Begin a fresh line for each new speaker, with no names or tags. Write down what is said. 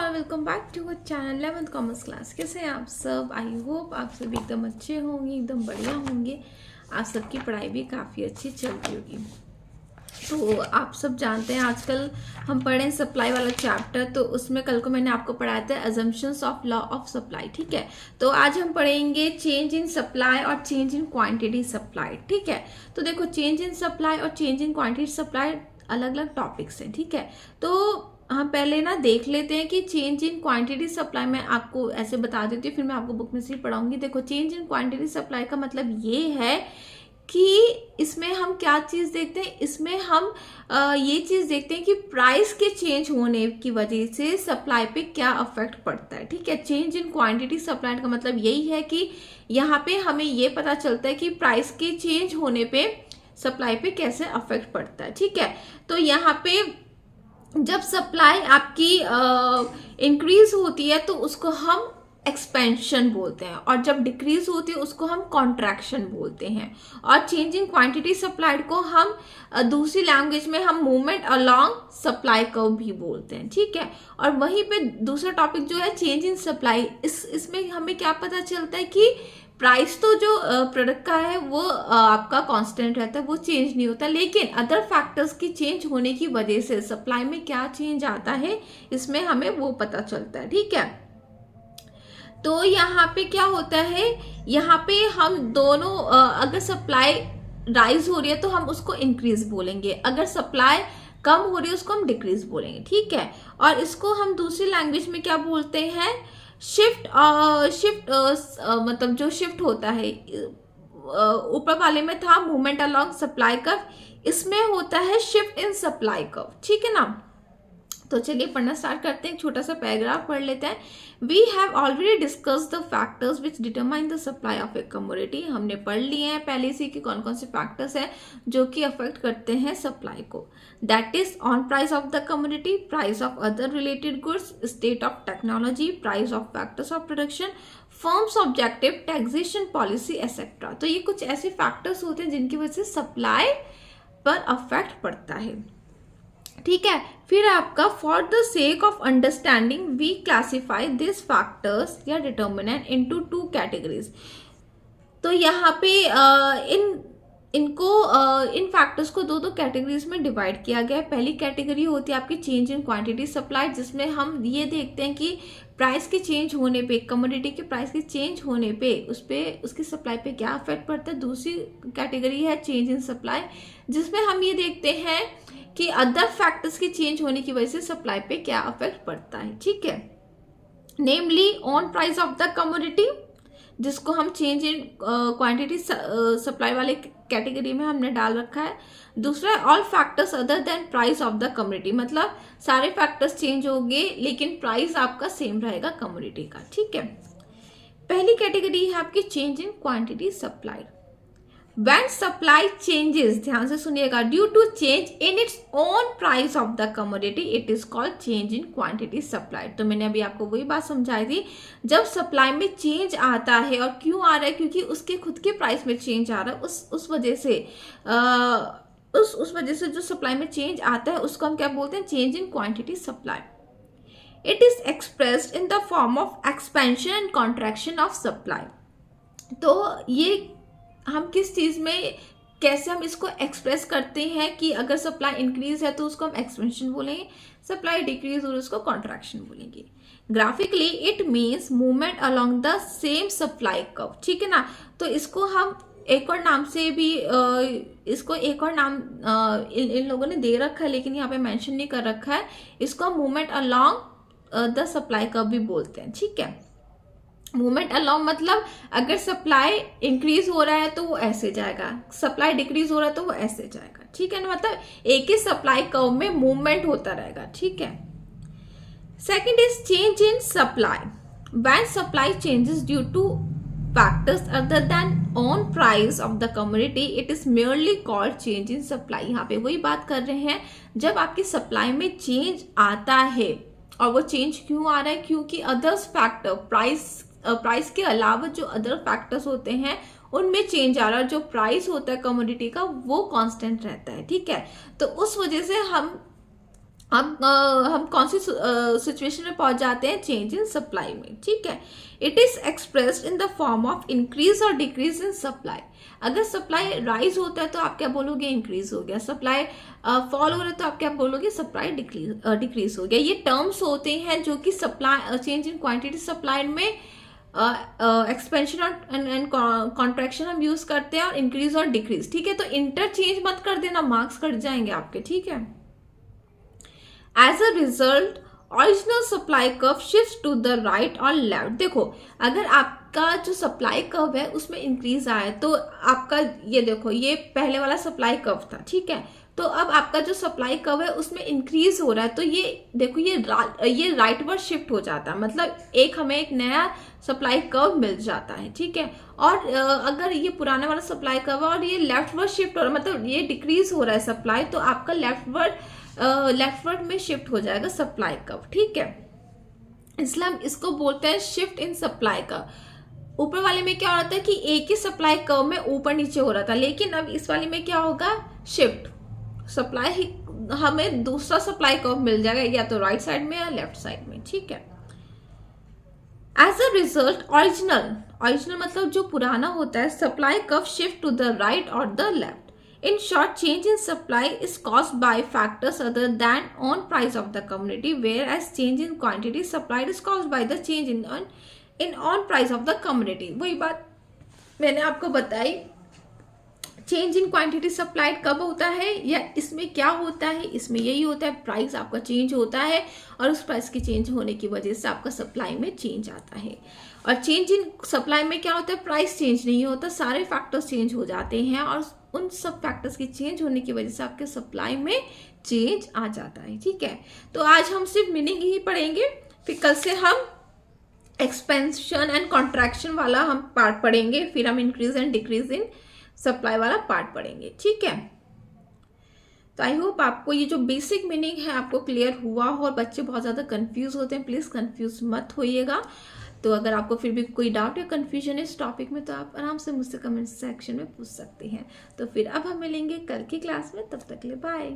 All, welcome back to our channel 11th commerce class. कैसे हैं आप सब? आई होप आप सब एकदम अच्छे होंगे, एकदम बढ़िया होंगे। आप सबकी पढ़ाई भी काफ़ी अच्छी चल रही होगी। तो आप सब जानते हैं आजकल हम पढ़े हैं सप्लाई वाला चैप्टर, तो उसमें कल को मैंने आपको पढ़ाया था assumptions of law of supply. ठीक है, तो आज हम पढ़ेंगे चेंज इन सप्लाई और चेंज इन क्वांटिटी सप्लाई। ठीक है, तो देखो चेंज इन सप्लाई और चेंज इन क्वांटिटी सप्लाई अलग अलग टॉपिक्स हैं। ठीक है, तो हम पहले ना देख लेते हैं कि चेंज इन क्वांटिटी सप्लाई में आपको ऐसे बता देती हूँ, फिर मैं आपको बुक में से पढ़ाऊंगी। देखो चेंज इन क्वांटिटी सप्लाई का मतलब ये है कि इसमें हम क्या चीज़ देखते हैं, इसमें हम ये चीज़ देखते हैं कि प्राइस के चेंज होने की वजह से सप्लाई पे क्या अफेक्ट पड़ता है। ठीक है, चेंज इन क्वांटिटी सप्लाई का मतलब यही है कि यहाँ पे हमें ये पता चलता है कि प्राइस के चेंज होने पे सप्लाई पे कैसे अफेक्ट पड़ता है। ठीक है, तो यहाँ पे जब सप्लाई आपकी इंक्रीज होती है तो उसको हम एक्सपेंशन बोलते हैं, और जब डिक्रीज होती है उसको हम कॉन्ट्रैक्शन बोलते हैं। और चेंज इन क्वांटिटी सप्लाइड को हम दूसरी लैंग्वेज में हम मूवमेंट अलोंग सप्लाई कर्व भी बोलते हैं। ठीक है, और वहीं पे दूसरा टॉपिक जो है चेंज इन सप्लाई, इसमें हमें क्या पता चलता है कि प्राइस तो जो प्रोडक्ट का है वो आपका कांस्टेंट रहता है, वो चेंज नहीं होता, लेकिन अदर फैक्टर्स की चेंज होने की वजह से सप्लाई में क्या चेंज आता है इसमें हमें वो पता चलता है। ठीक है, तो यहाँ पे क्या होता है, यहाँ पे हम दोनों अगर सप्लाई राइज हो रही है तो हम उसको इंक्रीज बोलेंगे, अगर सप्लाई कम हो रही है उसको हम डिक्रीज बोलेंगे। ठीक है, और इसको हम दूसरी लैंग्वेज में क्या बोलते हैं, शिफ्ट मतलब जो शिफ्ट होता है, ऊपर वाले में था मूवमेंट अलोंग सप्लाई कर्व, इसमें होता है शिफ्ट इन सप्लाई कर्व। ठीक है ना, तो चलिए पढ़ना स्टार्ट करते हैं। एक छोटा सा पैराग्राफ पढ़ लेते हैं। We have already discuss the factors which determine the supply of a commodity. हमने पढ़ लिए हैं पहले से कि कौन कौन से फैक्टर्स हैं जो कि अफेक्ट करते हैं सप्लाई को। That is on price of the commodity, price of other related goods, state of technology, price of factors of production, firms objective, taxation policy etcetera. तो ये कुछ ऐसे फैक्टर्स होते हैं जिनकी वजह से सप्लाई पर अफेक्ट पड़ता है। ठीक है, फिर आपका for the sake of understanding we classify this factors या डिटर्मिनेंट इनटू टू कैटेगरीज। तो यहाँ पे इन फैक्टर्स को दो कैटेगरीज में डिवाइड किया गया है। पहली कैटेगरी होती है आपकी चेंज इन क्वांटिटी सप्लाई, जिसमें हम ये देखते हैं कि प्राइस के चेंज होने पे, कमोडिटी के प्राइस के चेंज होने पे उसकी सप्लाई पे क्या अफेक्ट पड़ता है। दूसरी कैटेगरी है चेंज इन सप्लाई, जिसमें हम ये देखते हैं कि अदर फैक्टर्स के चेंज होने की वजह से सप्लाई पे क्या अफेक्ट पड़ता है। ठीक है, namely on price of the commodity, जिसको हम चेंज इन क्वांटिटी सप्लाई वाले कैटेगरी में हमने डाल रखा है। दूसरा है all factors other than price of the commodity, मतलब सारे फैक्टर्स चेंज होंगे लेकिन प्राइस आपका सेम रहेगा कमोडिटी का। ठीक है, पहली कैटेगरी है आपकी change in quantity supply. When supply changes, ध्यान से सुनिएगा, due to change in its own price of the commodity, it is called change in quantity supply। तो मैंने अभी आपको वही बात समझाई थी, जब सप्लाई में चेंज आता है, और क्यों आ रहा है, क्योंकि उसके खुद के प्राइस में चेंज आ रहा है, उस वजह से उस वजह से जो सप्लाई में चेंज आता है उसको हम क्या बोलते हैं, change in quantity supply. It is expressed in the form of expansion and contraction of supply. तो ये हम किस चीज में, कैसे हम इसको एक्सप्रेस करते हैं कि अगर सप्लाई इंक्रीज है तो उसको हम एक्सपेंशन बोलेंगे, सप्लाई डिक्रीज हो उसको कॉन्ट्रैक्शन बोलेंगे। Graphically it means movement along the same supply curve. ठीक है ना, तो इसको हम एक और नाम से भी इसको एक और नाम इन लोगों ने दे रखा है, लेकिन यहाँ पे मेंशन नहीं कर रखा है। इसको movement along the supply curve भी बोलते हैं। ठीक है, मूवमेंट अलोंग मतलब अगर सप्लाई इंक्रीज हो रहा है तो वो ऐसे जाएगा, सप्लाई डिक्रीज हो रहा है तो वो ऐसे जाएगा। ठीक है ना, मतलब एक ही सप्लाई कर्व में मूवमेंट होता रहेगा। ठीक है, second is change in supply. When supply changes due two factors other then on price of the commodity, it is merely called change in supply. यहाँ पे वही बात कर रहे हैं, जब आपकी सप्लाई में चेंज आता है, और वो चेंज क्यों आ रहा है, क्योंकि अदर्स फैक्टर, प्राइस के अलावा जो अदर फैक्टर्स होते हैं उनमें चेंज आ रहा है, जो प्राइस होता है कमोडिटी का वो कांस्टेंट रहता है। ठीक है, तो उस वजह से हम अब हम कौन सी सिचुएशन में पहुंच जाते हैं, चेंज इन सप्लाई में, ठीक है। It is expressed in the form of increase और डिक्रीज इन सप्लाई। अगर सप्लाई राइज होता है तो आप क्या बोलोगे, इंक्रीज हो गया। सप्लाई फॉल हो रहा है तो आप क्या बोलोगे, सप्लाई डिक्रीज हो गया। ये टर्म्स होते हैं जो कि supply change in quantity supply में एक्सपेंशन एंड कॉन्ट्रैक्शन हम यूज करते हैं, और इंक्रीज और डिक्रीज, ठीक है। तो इंटरचेंज मत कर देना, मार्क्स कट जाएंगे आपके, ठीक है। As a result original supply curve shift to the right और लेफ्ट। देखो अगर आपका जो सप्लाई कर्व है उसमें इंक्रीज आया तो आपका ये देखो ये पहले वाला सप्लाई कर्व था, ठीक है। तो अब आपका जो सप्लाई कर्व है उसमें इंक्रीज हो रहा है, तो ये देखो ये राइटवर्ड शिफ्ट हो जाता है, मतलब हमें एक नया सप्लाई कर्व मिल जाता है, ठीक है। और अगर ये पुराना वाला सप्लाई कर्व है और ये लेफ्टवर्ड शिफ्ट हो रहा है, मतलब ये डिक्रीज हो रहा है सप्लाई, तो आपका लेफ्टवर्ड में शिफ्ट हो जाएगा सप्लाई कर्व, ठीक है। इसलिए हम इसको बोलते हैं शिफ्ट इन सप्लाई कर्व। ऊपर वाले में क्या होता है कि एक ही सप्लाई कर्व में ऊपर नीचे हो रहा था, लेकिन अब इस वाले में क्या होगा, शिफ्ट सप्लाई, हमें दूसरा सप्लाई कर्व मिल जाएगा, या तो राइट साइड में या लेफ्ट साइड में, ठीक है। एज अ रिजल्ट ओरिजिनल मतलब जो पुराना होता है, supply curve shift to the right और the left. In short, change in supply is caused by factors other than on price of the commodity, whereas change in quantity supplied is caused by the change in on price of the commodity। वही बात मैंने आपको बताई, change in quantity supplied कब होता है, या इसमें क्या होता है, इसमें यही होता है, प्राइस आपका चेंज होता है और उस प्राइस के चेंज होने की वजह से आपका सप्लाई में चेंज आता है। और चेंज इन सप्लाई में क्या होता है, प्राइस चेंज नहीं होता, सारे फैक्टर्स चेंज हो जाते हैं, और उन सब फैक्टर्स के चेंज होने की वजह से आपके सप्लाई में चेंज आ जाता है, ठीक है। तो आज हम सिर्फ मीनिंग ही पढ़ेंगे, फिर कल से हम एक्सपेंशन एंड कॉन्ट्रैक्शन वाला हम पार्ट पढ़ेंगे, फिर हम increase and decrease in supply वाला पार्ट पढ़ेंगे, ठीक है। तो आई होप आपको ये जो बेसिक मीनिंग है आपको क्लियर हुआ हो, और बच्चे बहुत ज़्यादा कंफ्यूज होते हैं, प्लीज़ कंफ्यूज मत होइएगा। तो अगर आपको फिर भी कोई डाउट या कंफ्यूजन है इस टॉपिक में तो आप आराम से मुझसे कमेंट सेक्शन में पूछ सकते हैं। तो फिर अब हम मिलेंगे कल की क्लास में, तब तक के लिए बाय।